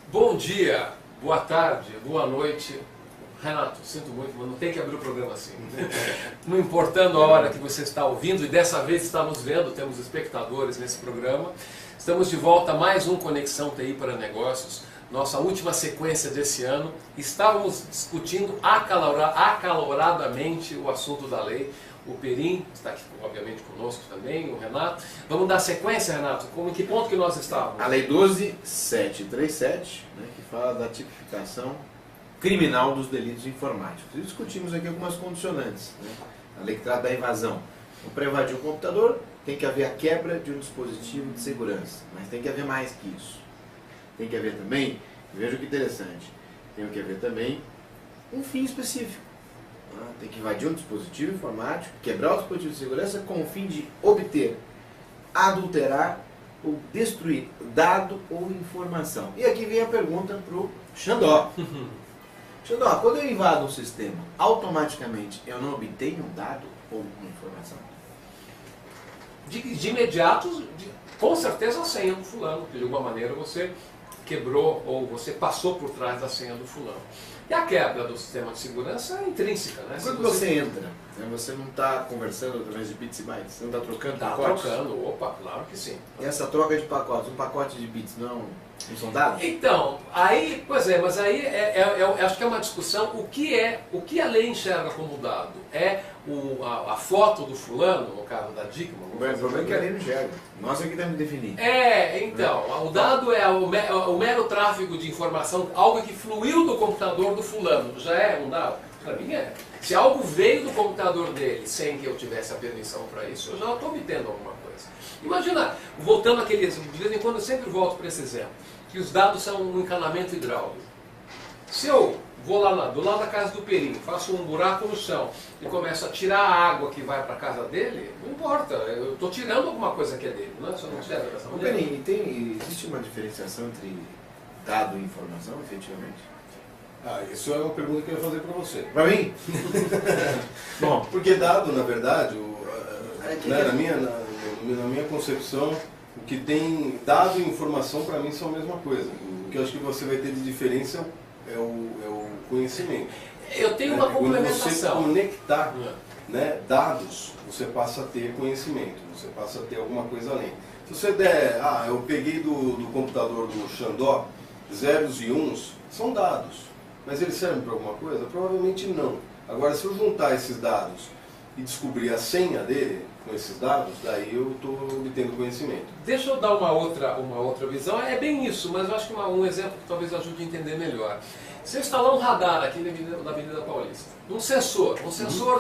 Bom dia, boa tarde, boa noite. Renato, sinto muito, mas não tem que abrir o programa assim. Não importando a hora que você está ouvindo, e dessa vez estamos vendo, temos espectadores nesse programa. Estamos de volta a mais um Conexão TI para Negócios, nossa última sequência desse ano. Estávamos discutindo acaloradamente o assunto da lei. O Perim está aqui, obviamente, conosco também, o Renato. Vamos dar sequência, Renato? Em que ponto que nós estávamos? A Lei 12.737, que fala da tipificação criminal dos delitos informáticos. E discutimos aqui algumas condicionantes. A lei que trata da invasão. Então, para invadir um computador, tem que haver a quebra de um dispositivo de segurança. Mas tem que haver mais que isso. Tem que haver também, veja que interessante, tem que haver também um fim específico. Tem que invadir um dispositivo informático, quebrar o dispositivo de segurança com o fim de obter, adulterar ou destruir dado ou informação. E aqui vem a pergunta para o Xandó. Xandó, quando eu invado um sistema, automaticamente eu não obtenho um dado ou uma informação? De imediato, com certeza a senha do fulano, que de alguma maneira você quebrou ou você passou por trás da senha do fulano. E a quebra do sistema de segurança é intrínseca, né? Quando você entra, você não está conversando através de bits e bytes, você não está trocando pacotes? Está trocando, opa, claro que sim. E essa troca de pacotes, um pacote de bits não são dados? Então, aí, pois é, mas aí acho que é uma discussão, o que a lei enxerga como dado? É a foto do fulano, no caso da Dickman? O problema é que a lei não enxerga. Nós é que temos que definir. Então, o dado é o mero tráfego de informação, algo que fluiu do computador do fulano, já é um dado? Para mim é. Se algo veio do computador dele sem que eu tivesse a permissão para isso, eu já estou obtendo alguma coisa. Imagina, voltando àquele exemplo, de vez em quando eu sempre volto para esse exemplo, que os dados são um encanamento hidráulico. Se eu vou lá do lado da casa do Perim, faço um buraco no chão e começo a tirar a água que vai para a casa dele, não importa, eu estou tirando alguma coisa que é dele, não é? Só não serve dessa maneira. Perim, existe uma diferenciação entre dado e informação, efetivamente? Isso é uma pergunta que eu ia fazer para você. Para mim? Bom, porque dado, na verdade, na minha concepção, o que tem dado e informação para mim são a mesma coisa. O que eu acho que você vai ter de diferença é o conhecimento. Eu tenho uma complementação. Quando você conectar dados, você passa a ter conhecimento, você passa a ter alguma coisa além. Se você der, eu peguei do computador do Xandó, zeros e uns, são dados. Mas eles servem para alguma coisa? Provavelmente não. Agora, se eu juntar esses dados e descobrir a senha dele com esses dados, daí eu estou obtendo conhecimento. Deixa eu dar uma outra visão. É bem isso, mas eu acho que um exemplo que talvez ajude a entender melhor. Se eu instalar um radar aqui na Avenida Paulista, um sensor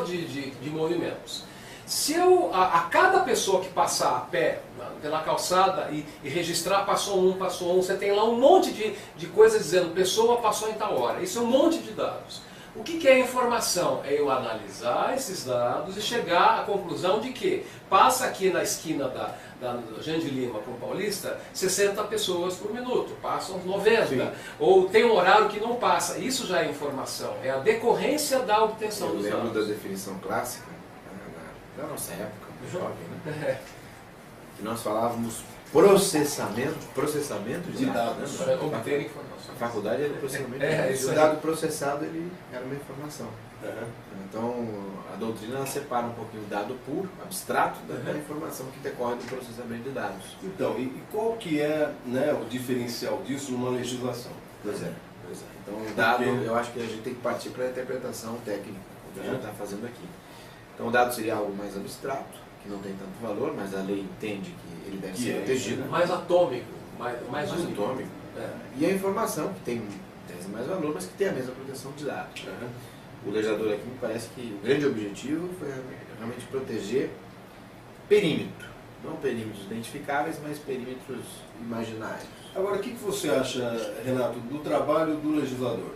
de movimentos. Se a cada pessoa que passar a pé pela calçada e registrar passou um, você tem lá um monte de coisas dizendo pessoa passou em tal hora. Isso é um monte de dados. O que é informação? É eu analisar esses dados e chegar à conclusão de que passa aqui na esquina da Jean de Lima com Paulista 60 pessoas por minuto, passam 90. Sim. Ou tem um horário que não passa. Isso já é informação, é a decorrência da obtenção dos dados. Eu lembro da definição clássica, da nossa época, jovem, que nós falávamos processamento de dados. Para obter informação. A faculdade era processamento de dados. O dado processado ele era uma informação. Então a doutrina separa um pouquinho o dado puro, abstrato, da informação que decorre do processamento de dados. Então, e qual que é o diferencial disso numa legislação? Pois é. Então o dado, eu acho que a gente tem que partir para a interpretação técnica, que a gente está fazendo aqui. Então o dado seria algo mais abstrato, que não tem tanto valor, mas a lei entende que ele deve ser protegido. Mais atômico, mais atômico. E a informação, que tem mais valor, mas que tem a mesma proteção de dados. O legislador aqui me parece que o grande objetivo foi realmente proteger perímetro. Não perímetros identificáveis, mas perímetros imaginários. Agora, o que você acha, Renato, do trabalho do legislador?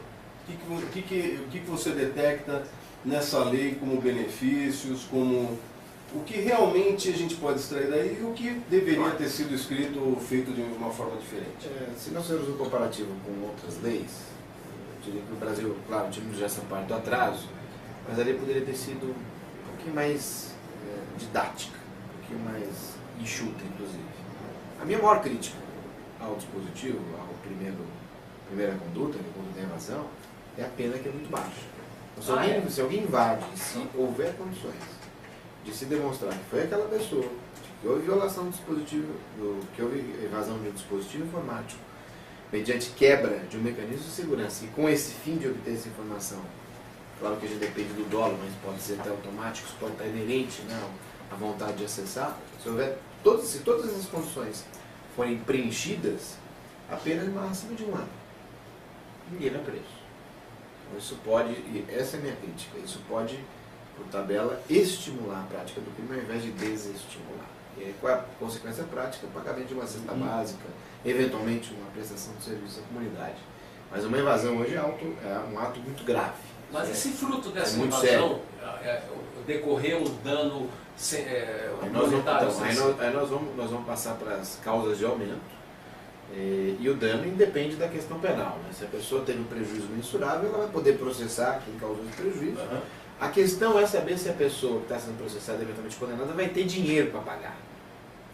O que você detecta nessa lei como benefícios, como o que realmente a gente pode extrair daí e o que deveria ter sido escrito ou feito de uma forma diferente? Se nós fizermos um comparativo com outras leis, eu diria que o Brasil, claro, tivemos já essa parte do atraso, mas a lei poderia ter sido um pouquinho mais didática, um pouquinho mais enxuta, inclusive. A minha maior crítica ao dispositivo, ao primeiro primeira conduta, que é a conduta de evasão, é a pena que é muito baixa. Então, se alguém invade, se houver condições de se demonstrar que foi aquela pessoa, que houve violação do dispositivo, que houve evasão de um dispositivo informático, mediante quebra de um mecanismo de segurança, e com esse fim de obter essa informação, claro que a gente depende do dolo, mas pode ser até automático, isso pode estar inerente, né, à vontade de acessar, se todas essas condições forem preenchidas, a pena é máxima de 1 ano. Ninguém vai preso. Então, isso pode, e essa é a minha crítica, isso pode, por tabela, estimular a prática do crime ao invés de desestimular. E aí, qual é a consequência prática? O pagamento de uma cesta básica, eventualmente uma prestação de serviço à comunidade. Mas uma invasão hoje é um ato muito grave. Mas esse fruto dessa muito invasão decorreu um dano monetário? Aí nós vamos passar para as causas de aumento. E o dano independe da questão penal. Né? Se a pessoa teve um prejuízo mensurável, ela vai poder processar quem causou esse prejuízo. A questão é saber se a pessoa que está sendo processada, eventualmente condenada, vai ter dinheiro para pagar.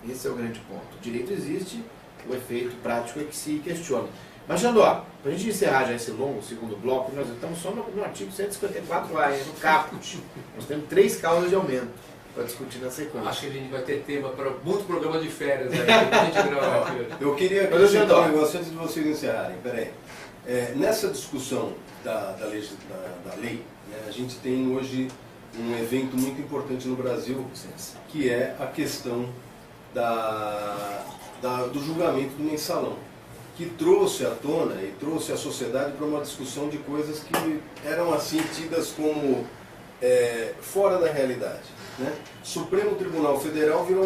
Esse é o grande ponto. O direito existe, o efeito prático é que se questiona. Mas, Xandó, para a gente encerrar já esse longo segundo bloco, nós estamos só no artigo 154A, no caput. Nós temos 3 causas de aumento para discutir na sequência. Acho que a gente vai ter tema para muito programa de férias aí. A gente gravar. Eu queria acrescentar um negócio antes de vocês encerrarem. Peraí. Nessa discussão da lei, né, a gente tem hoje um evento muito importante no Brasil, que é a questão do julgamento do mensalão, que trouxe à tona e trouxe a sociedade para uma discussão de coisas que eram assim tidas como fora da realidade. Né? Supremo Tribunal Federal virou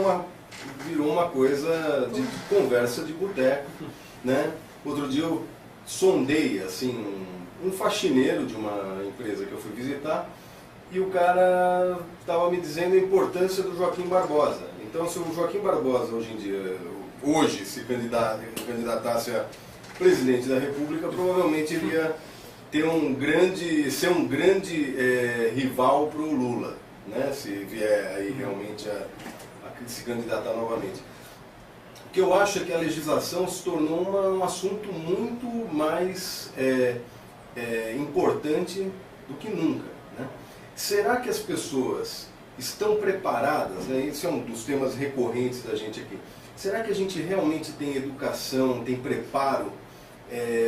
uma coisa de conversa de boteco. Né? Outro dia eu sondei assim, um faxineiro de uma empresa que eu fui visitar, e o cara estava me dizendo a importância do Joaquim Barbosa. Então, se o Joaquim Barbosa hoje se candidatasse a presidente da República, provavelmente ele ia ser um grande rival para o Lula, né? Se vier aí realmente a se candidatar novamente. O que eu acho é que a legislação se tornou um assunto muito mais importante do que nunca. Né? Será que as pessoas estão preparadas? Né? Esse é um dos temas recorrentes da gente aqui. Será que a gente realmente tem educação, tem preparo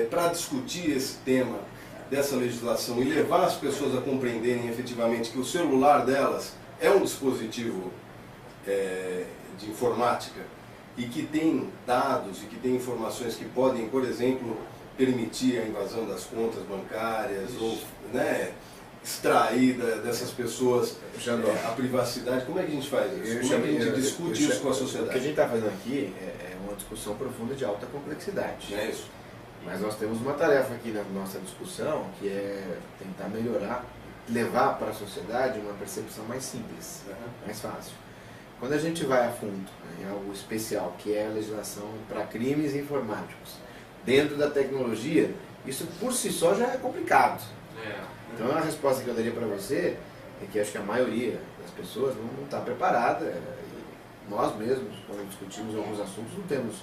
para discutir esse tema dessa legislação e levar as pessoas a compreenderem efetivamente que o celular delas é um dispositivo de informática e que tem dados e que tem informações que podem, por exemplo, permitir a invasão das contas bancárias ou, né, extrair dessas pessoas a privacidade? Como é que a gente faz isso? Como é que a gente discute isso com a sociedade? O que a gente está fazendo aqui é uma discussão profunda de alta complexidade. É isso. Mas nós temos uma tarefa aqui na nossa discussão, que é tentar melhorar, levar para a sociedade uma percepção mais simples, mais fácil. Quando a gente vai a fundo em algo especial, que é a legislação para crimes informáticos, dentro da tecnologia, isso por si só já é complicado. Então a resposta que eu daria para você é que acho que a maioria das pessoas não está preparada. E nós mesmos, quando discutimos alguns assuntos, não temos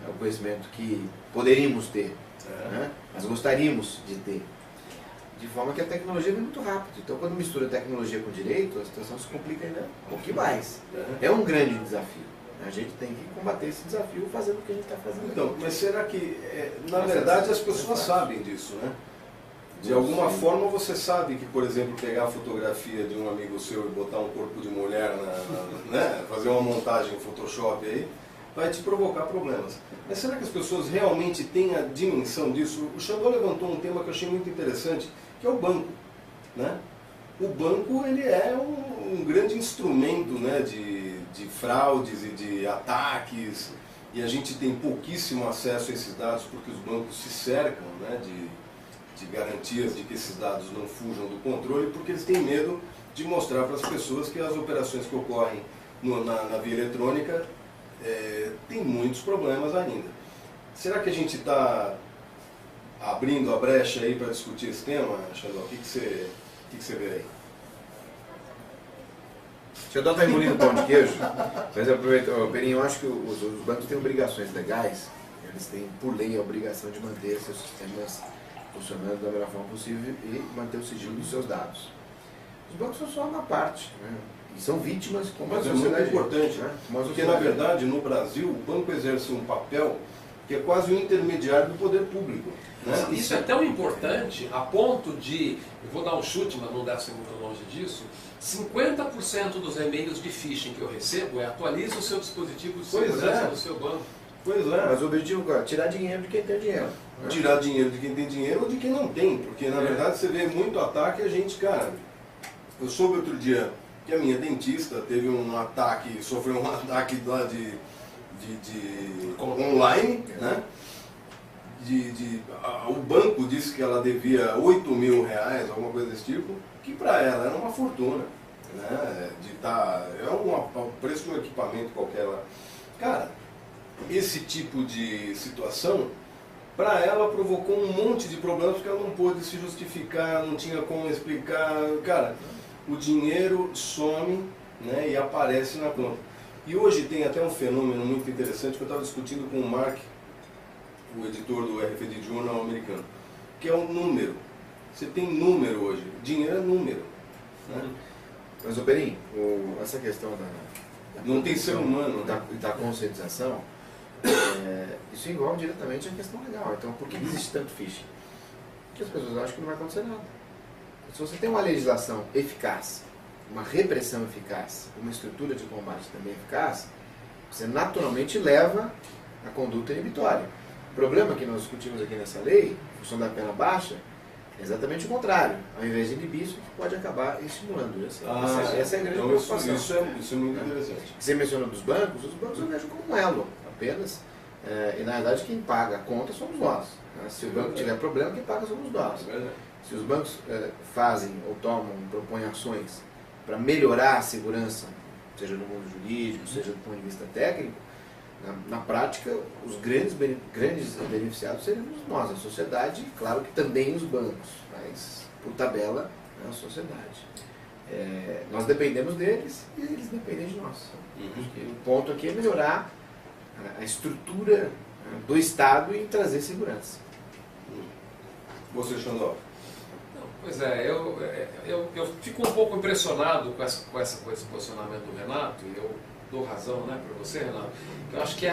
o conhecimento que poderíamos ter, né? Mas gostaríamos de ter. De forma que a tecnologia vem muito rápido. Então, quando mistura tecnologia com direito, a situação se complica ainda um pouquinho mais. É um grande desafio. A gente tem que combater esse desafio fazendo o que a gente está fazendo. Então, aqui. mas será que, na verdade, as pessoas sabem disso, né? De alguma forma você sabe que, por exemplo, pegar a fotografia de um amigo seu e botar um corpo de mulher, né? Fazer uma montagem em Photoshop aí, vai te provocar problemas. Mas será que as pessoas realmente têm a dimensão disso? O Xandó levantou um tema que eu achei muito interessante, que é o banco. Né? O banco ele é um grande instrumento, né, de fraudes e de ataques, e a gente tem pouquíssimo acesso a esses dados porque os bancos se cercam, né, de garantias de que esses dados não fujam do controle, porque eles têm medo de mostrar para as pessoas que as operações que ocorrem na via eletrônica tem muitos problemas ainda. Será que a gente está abrindo a brecha aí para discutir esse tema, Xandó? O que você vê aí? Xandó está engolindo pão de queijo, mas aproveito, Perinho, eu acho que os bancos têm obrigações legais, Eles têm, por lei, a obrigação de manter seus sistemas funcionando da melhor forma possível e manter o sigilo dos seus dados. Os bancos são só uma parte, né? E são vítimas como a sociedade. Mas é muito importante, né? Porque na verdade, no Brasil, o banco exerce um papel que é quase o intermediário do poder público. Né? Isso é tão importante a ponto de, eu vou dar um chute, mas não deve ser muito longe disso, 50% dos e-mails de phishing que eu recebo atualiza o seu dispositivo de segurança do seu banco. Pois é. Mas o objetivo é tirar dinheiro de quem tem dinheiro. Né? Tirar dinheiro de quem tem dinheiro ou de quem não tem, porque na verdade você vê muito ataque e a gente, cara, eu soube outro dia que a minha dentista teve um ataque, sofreu um ataque lá de online, né? O banco disse que ela devia 8 mil reais, alguma coisa desse tipo, que para ela era uma fortuna, né? É o preço de um equipamento qualquer lá. Cara, esse tipo de situação, para ela provocou um monte de problemas, porque ela não pôde se justificar, não tinha como explicar. Cara, o dinheiro some, né, e aparece na conta. E hoje tem até um fenômeno muito interessante que eu estava discutindo com o Mark, o editor do RFD Journal americano, que é um número. Você tem número hoje, dinheiro é número. Né? Mas, Perim, essa questão da não tem ser humano, né? da conscientização, isso envolve diretamente a questão legal. Então, por que existe tanto phishing? Porque as pessoas acham que não vai acontecer nada. Se você tem uma legislação eficaz, uma repressão eficaz, uma estrutura de combate também eficaz, você naturalmente leva a conduta inibitória. O problema que nós discutimos aqui nessa lei, em função da pena baixa, é exatamente o contrário. Ao invés de inibir, isso pode acabar estimulando. Essa é a grande preocupação. Isso é muito interessante. Você mencionou dos bancos, os bancos eu vejo como um elo apenas. E na verdade quem paga a conta somos nós. Né? Se o banco tiver problema, quem paga somos nós. Se os bancos fazem ou propõem ações para melhorar a segurança, seja no mundo jurídico, seja do ponto de vista técnico, na prática, os grandes beneficiados seríamos nós, a sociedade, e claro que também os bancos, mas por tabela, a sociedade. Nós dependemos deles e eles dependem de nós. O ponto aqui é melhorar a estrutura do Estado e trazer segurança. Você, Xandó? Pois é, eu fico um pouco impressionado com esse posicionamento do Renato, e eu dou razão, né, para você, Renato. Eu acho que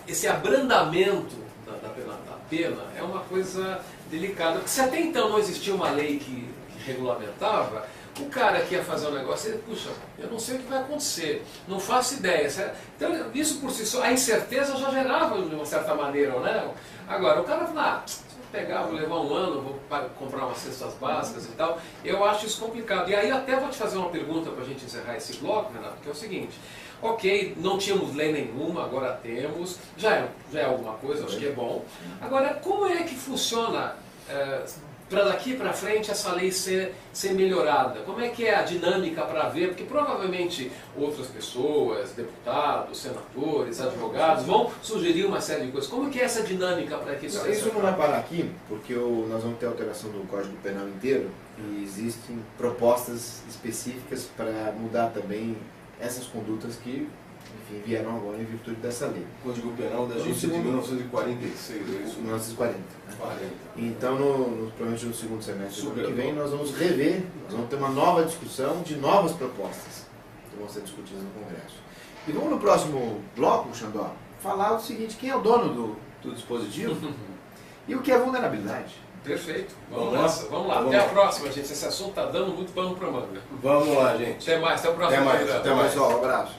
esse abrandamento da pena é uma coisa delicada, porque se até então não existia uma lei que regulamentava, o cara que ia fazer um negócio, ele, puxa, eu não sei o que vai acontecer, não faço ideia. Então, isso por si só, a incerteza já gerava de uma certa maneira, né? Agora, o cara fala, se eu pegar, vou levar um ano, vou comprar umas cestas básicas e tal, eu acho isso complicado. E aí até vou te fazer uma pergunta para a gente encerrar esse bloco, Renato, que é o seguinte: ok, não tínhamos lei nenhuma, agora temos, já é alguma coisa, acho que é bom. Agora, como é que funciona para daqui para frente essa lei ser melhorada? Como é que é a dinâmica para ver? Porque provavelmente outras pessoas, deputados, senadores, advogados, vão sugerir uma série de coisas. Como que é essa dinâmica para que isso seja? Isso não vai parar aqui, porque nós vamos ter alteração do Código Penal inteiro e existem propostas específicas para mudar também essas condutas que, enfim, vieram agora em virtude dessa lei. Código Penal da gente de 1946, é isso? 1940. Né? 40. Então, provavelmente no segundo semestre do ano que vem, nós vamos rever, nós vamos ter uma nova discussão de novas propostas que vão ser discutidas no Congresso. E vamos no próximo bloco, Xandó, falar o seguinte: quem é o dono do dispositivo e o que é vulnerabilidade. Perfeito. Vamos lá. Até a próxima, gente. Esse assunto está dando muito pano para manga. Vamos lá, gente. Até mais. Até o próximo programa. Até mais, pessoal. Um abraço.